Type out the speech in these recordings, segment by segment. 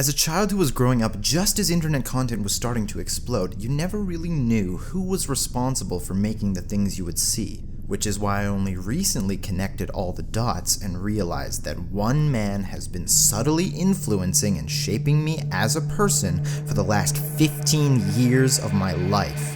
As a child who was growing up just as internet content was starting to explode, you never really knew who was responsible for making the things you would see, which is why I only recently connected all the dots and realized that one man has been subtly influencing and shaping me as a person for the last 15 years of my life.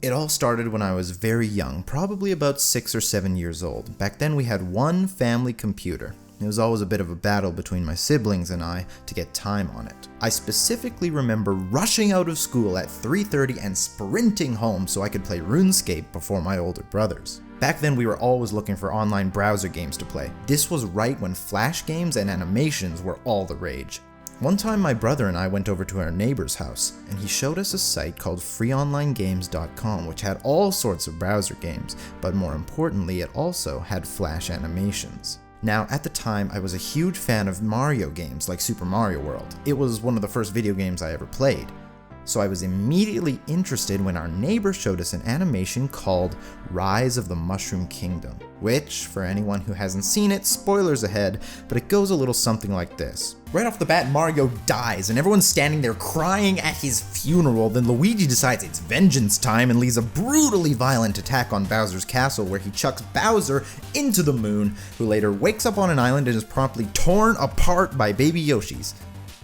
It all started when I was very young, probably about 6 or 7 years old. Back then we had one family computer. It was always a bit of a battle between my siblings and I to get time on it. I specifically remember rushing out of school at 3:30 and sprinting home so I could play RuneScape before my older brothers. Back then we were always looking for online browser games to play. This was right when flash games and animations were all the rage. One time my brother and I went over to our neighbor's house, and he showed us a site called freeonlinegames.com, which had all sorts of browser games, but more importantly it also had flash animations. Now, at the time, I was a huge fan of Mario games like Super Mario World. It was one of the first video games I ever played. So I was immediately interested when our neighbor showed us an animation called Rise of the Mushroom Kingdom, which, for anyone who hasn't seen it, spoilers ahead, but it goes a little something like this. Right off the bat, Mario dies, and everyone's standing there crying at his funeral. Then Luigi decides it's vengeance time and leads a brutally violent attack on Bowser's castle, where he chucks Bowser into the moon, who later wakes up on an island and is promptly torn apart by baby Yoshis.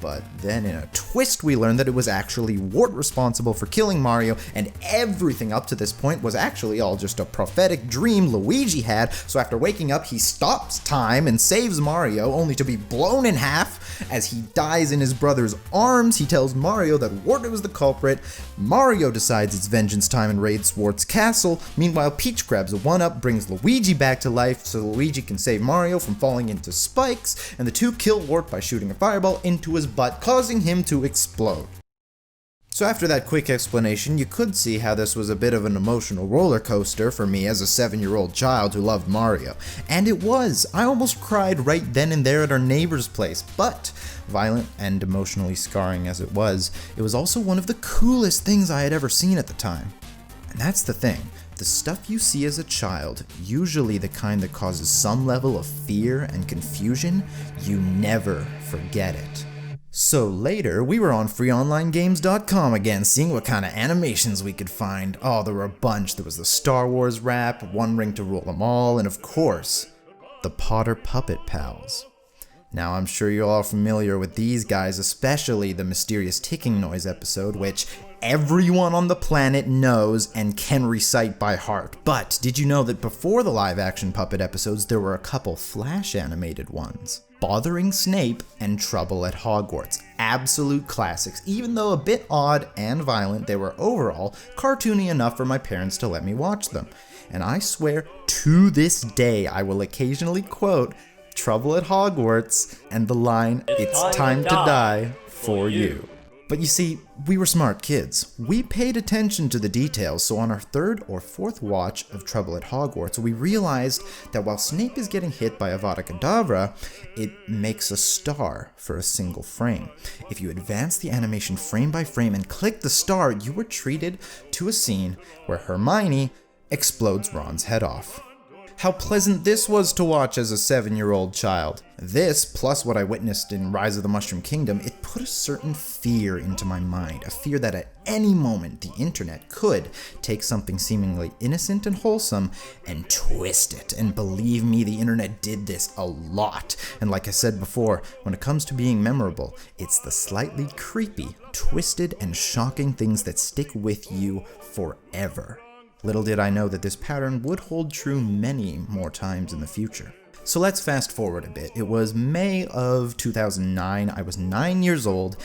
But then in a twist we learned that it was actually Wart responsible for killing Mario, and everything up to this point was actually all just a prophetic dream Luigi had, so after waking up he stops time and saves Mario, only to be blown in half. As he dies in his brother's arms, he tells Mario that Wart was the culprit. Mario decides it's vengeance time and raids Wart's castle. Meanwhile, Peach grabs a 1-up, brings Luigi back to life so Luigi can save Mario from falling into spikes, and the two kill Wart by shooting a fireball into his butt, causing him to explode. So after that quick explanation, you could see how this was a bit of an emotional roller coaster for me as a 7-year-old child who loved Mario. And it was! I almost cried right then and there at our neighbor's place, but violent and emotionally scarring as it was also one of the coolest things I had ever seen at the time. And that's the thing. The stuff you see as a child, usually the kind that causes some level of fear and confusion, you never forget it. So later, we were on freeonlinegames.com again, seeing what kind of animations we could find. Oh, there were a bunch. There was the Star Wars rap, One Ring to Rule Them All, and of course, the Potter Puppet Pals. Now, I'm sure you're all familiar with these guys, especially the mysterious ticking noise episode, which everyone on the planet knows and can recite by heart. But did you know that before the live-action puppet episodes, there were a couple flash animated ones? Bothering Snape and Trouble at Hogwarts. Absolute classics. Even though a bit odd and violent, they were overall cartoony enough for my parents to let me watch them. And I swear, to this day, I will occasionally quote Trouble at Hogwarts and the line, "It's time to die for you." But you see, we were smart kids. We paid attention to the details, so on our 3rd or 4th watch of Trouble at Hogwarts, we realized that while Snape is getting hit by Avada Kedavra, it makes a star for a single frame. If you advance the animation frame by frame and click the star, you were treated to a scene where Hermione explodes Ron's head off. How pleasant this was to watch as a 7-year-old child. This, plus what I witnessed in Rise of the Mushroom Kingdom, it put a certain fear into my mind. A fear that at any moment the internet could take something seemingly innocent and wholesome and twist it. And believe me, the internet did this a lot. And like I said before, when it comes to being memorable, it's the slightly creepy, twisted, and shocking things that stick with you forever. Little did I know that this pattern would hold true many more times in the future. So let's fast forward a bit. It was May of 2009, I was 9 years old,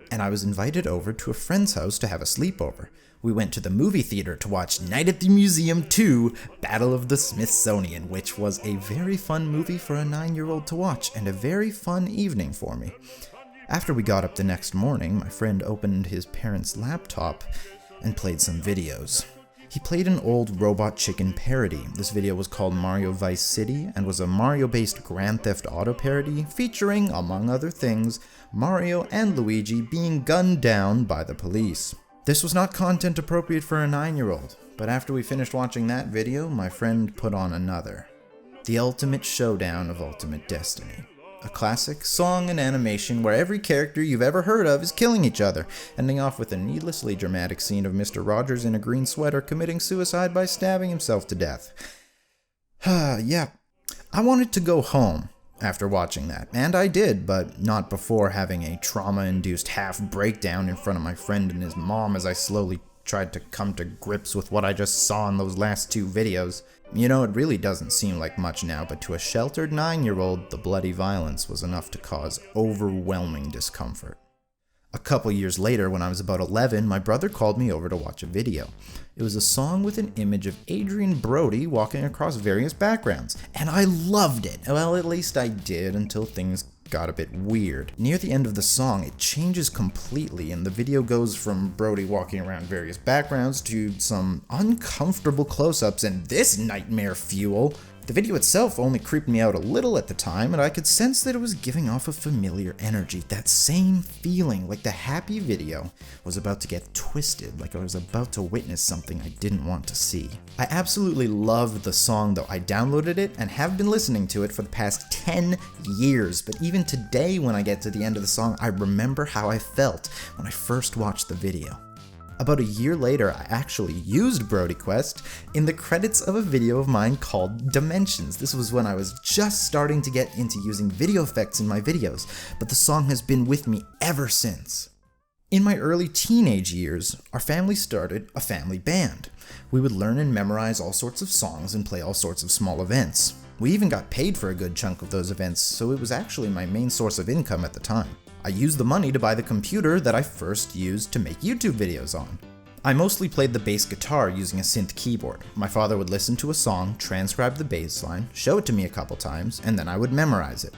and I was invited over to a friend's house to have a sleepover. We went to the movie theater to watch Night at the Museum 2, Battle of the Smithsonian, which was a very fun movie for a 9-year-old to watch, and a very fun evening for me. After we got up the next morning, my friend opened his parents' laptop and played some videos. He played an old Robot Chicken parody. This video was called Mario Vice City and was a Mario-based Grand Theft Auto parody featuring, among other things, Mario and Luigi being gunned down by the police. This was not content appropriate for a 9-year-old, but after we finished watching that video, my friend put on another. The ultimate showdown of Ultimate Destiny. A classic song and animation where every character you've ever heard of is killing each other, ending off with a needlessly dramatic scene of Mr. Rogers in a green sweater committing suicide by stabbing himself to death. Yeah, I wanted to go home after watching that, and I did, but not before having a trauma-induced half breakdown in front of my friend and his mom as I slowly tried to come to grips with what I just saw in those last 2 videos. You know, it really doesn't seem like much now, but to a sheltered 9-year-old, the bloody violence was enough to cause overwhelming discomfort. A couple years later, when I was about 11, my brother called me over to watch a video. It was a song with an image of Adrian Brody walking across various backgrounds, and I loved it. Well, at least I did, until things got a bit weird. Near the end of the song, it changes completely, and the video goes from Brody walking around various backgrounds to some uncomfortable close-ups and this nightmare fuel. The video itself only creeped me out a little at the time, and I could sense that it was giving off a familiar energy, that same feeling like the happy video was about to get twisted, like I was about to witness something I didn't want to see. I absolutely loved the song though. I downloaded it and have been listening to it for the past 10 years, but even today when I get to the end of the song, I remember how I felt when I first watched the video. About a year later, I actually used Brody Quest in the credits of a video of mine called Dimensions. This was when I was just starting to get into using video effects in my videos, but the song has been with me ever since. In my early teenage years, our family started a family band. We would learn and memorize all sorts of songs and play all sorts of small events. We even got paid for a good chunk of those events, so it was actually my main source of income at the time. I used the money to buy the computer that I first used to make YouTube videos on. I mostly played the bass guitar using a synth keyboard. My father would listen to a song, transcribe the bass line, show it to me a couple times, and then I would memorize it.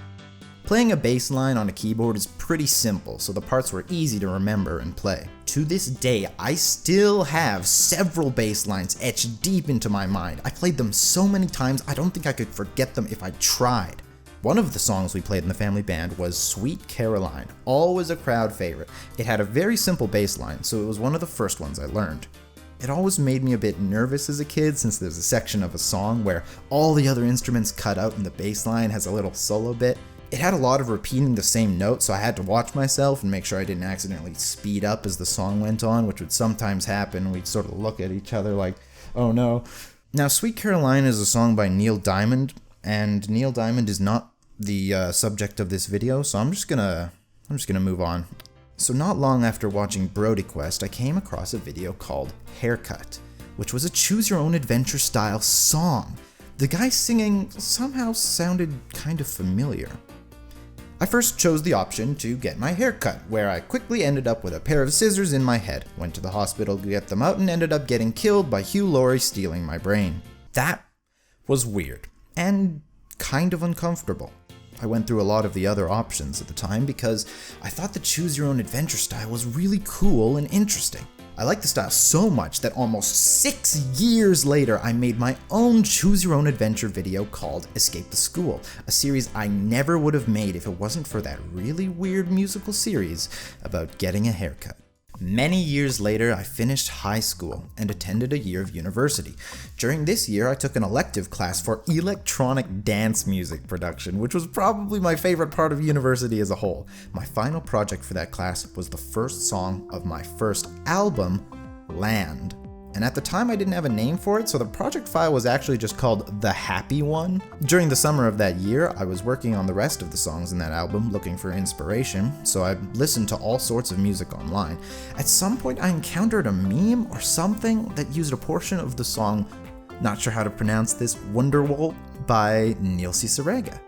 Playing a bass line on a keyboard is pretty simple, so the parts were easy to remember and play. To this day, I still have several bass lines etched deep into my mind. I played them so many times, I don't think I could forget them if I tried. One of the songs we played in the family band was Sweet Caroline, always a crowd favorite. It had a very simple bass line, so it was one of the first ones I learned. It always made me a bit nervous as a kid since there's a section of a song where all the other instruments cut out and the bass line has a little solo bit. It had a lot of repeating the same note, so I had to watch myself and make sure I didn't accidentally speed up as the song went on, which would sometimes happen. We'd sort of look at each other like, oh no. Now, Sweet Caroline is a song by Neil Diamond, and Neil Diamond is not the subject of this video, so I'm just gonna move on. So not long after watching Brody Quest, I came across a video called Haircut, which was a choose-your-own-adventure style song. The guy singing somehow sounded kind of familiar. I first chose the option to get my hair cut, where I quickly ended up with a pair of scissors in my head, went to the hospital to get them out, and ended up getting killed by Hugh Laurie stealing my brain. That was weird, and kind of uncomfortable. I went through a lot of the other options at the time because I thought the choose-your-own-adventure style was really cool and interesting. I liked the style so much that almost 6 years later I made my own choose-your-own-adventure video called Escape the School, a series I never would have made if it wasn't for that really weird musical series about getting a haircut. Many years later, I finished high school and attended a year of university. During this year, I took an elective class for electronic dance music production, which was probably my favorite part of university as a whole. My final project for that class was the first song of my first album, Land. And at the time I didn't have a name for it, so the project file was actually just called The Happy One. During the summer of that year, I was working on the rest of the songs in that album, looking for inspiration, so I listened to all sorts of music online. At some point I encountered a meme or something that used a portion of the song, not sure how to pronounce this, Wonderwall by Neil Cicierega.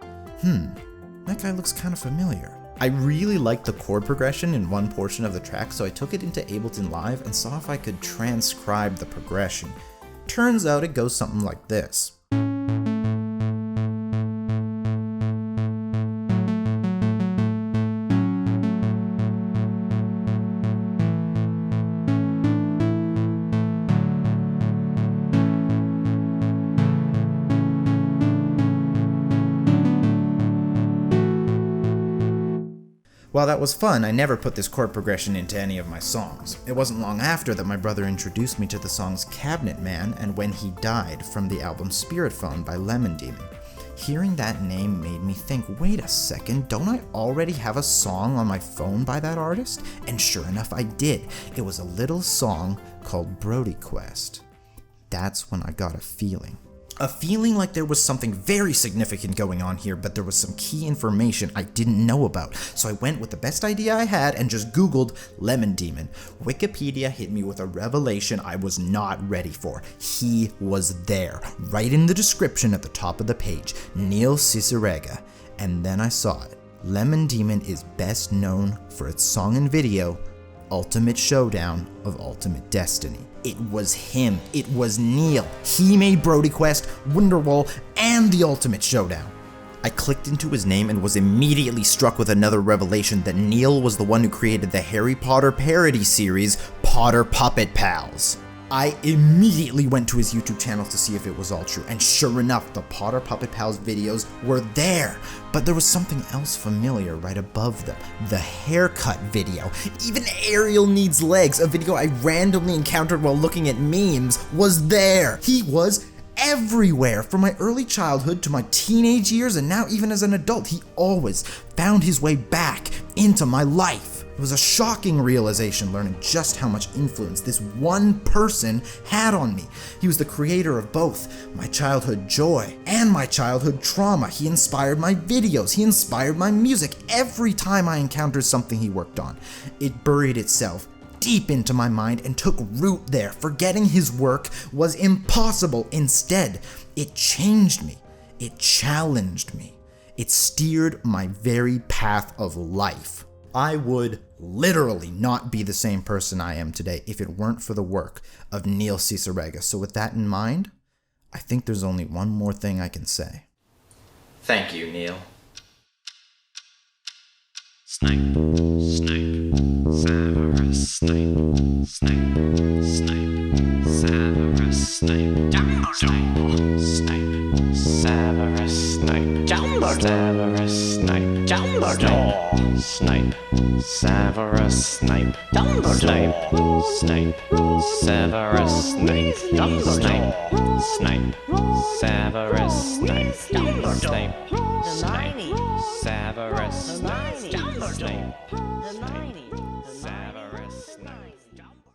That guy looks kind of familiar. I really liked the chord progression in one portion of the track, so I took it into Ableton Live and saw if I could transcribe the progression. Turns out it goes something like this. While that was fun, I never put this chord progression into any of my songs. It wasn't long after that my brother introduced me to the songs Cabinet Man and When He Died from the album Spirit Phone by Lemon Demon. Hearing that name made me think, wait a second, don't I already have a song on my phone by that artist? And sure enough, I did. It was a little song called Brody Quest. That's when I got a feeling. A feeling like there was something very significant going on here, but there was some key information I didn't know about. So I went with the best idea I had and just Googled Lemon Demon. Wikipedia hit me with a revelation I was not ready for. He was there, right in the description at the top of the page, Neil Cicierega. And then I saw it. Lemon Demon is best known for its song and video, Ultimate Showdown of Ultimate Destiny. It was him. It was Neil. He made Brody Quest, Wonderwall, and the Ultimate Showdown. I clicked into his name and was immediately struck with another revelation that Neil was the one who created the Harry Potter parody series, Potter Puppet Pals. I immediately went to his YouTube channel to see if it was all true, and sure enough, the Potter Puppet Pals videos were there. But there was something else familiar right above them, the haircut video. Even Ariel Needs Legs, a video I randomly encountered while looking at memes, was there. He was everywhere, from my early childhood to my teenage years, and now even as an adult, he always found his way back into my life. It was a shocking realization learning just how much influence this one person had on me. He was the creator of both my childhood joy and my childhood trauma. He inspired my videos. He inspired my music. Every time I encountered something he worked on, it buried itself deep into my mind and took root there. Forgetting his work was impossible. Instead, it changed me. It challenged me. It steered my very path of life. I would literally not be the same person I am today if it weren't for the work of Neil Cicierega. So with that in mind, I think there's only one more thing I can say. Thank you, Neil. Snipe, snipe, Severus Snape, snipe, snipe, Severus Snape, Dumbledore, Snape, Severus Snape, Dumbledore, Severus Snape, Dumbledore, Snape, Severus Snape, Dumbledore, Snape, Severus Snape, Dumbledore, Snape, Severus Snape, Dumbledore, Snape, Severus Snape, Dumbledore, Snape, Severus Snape.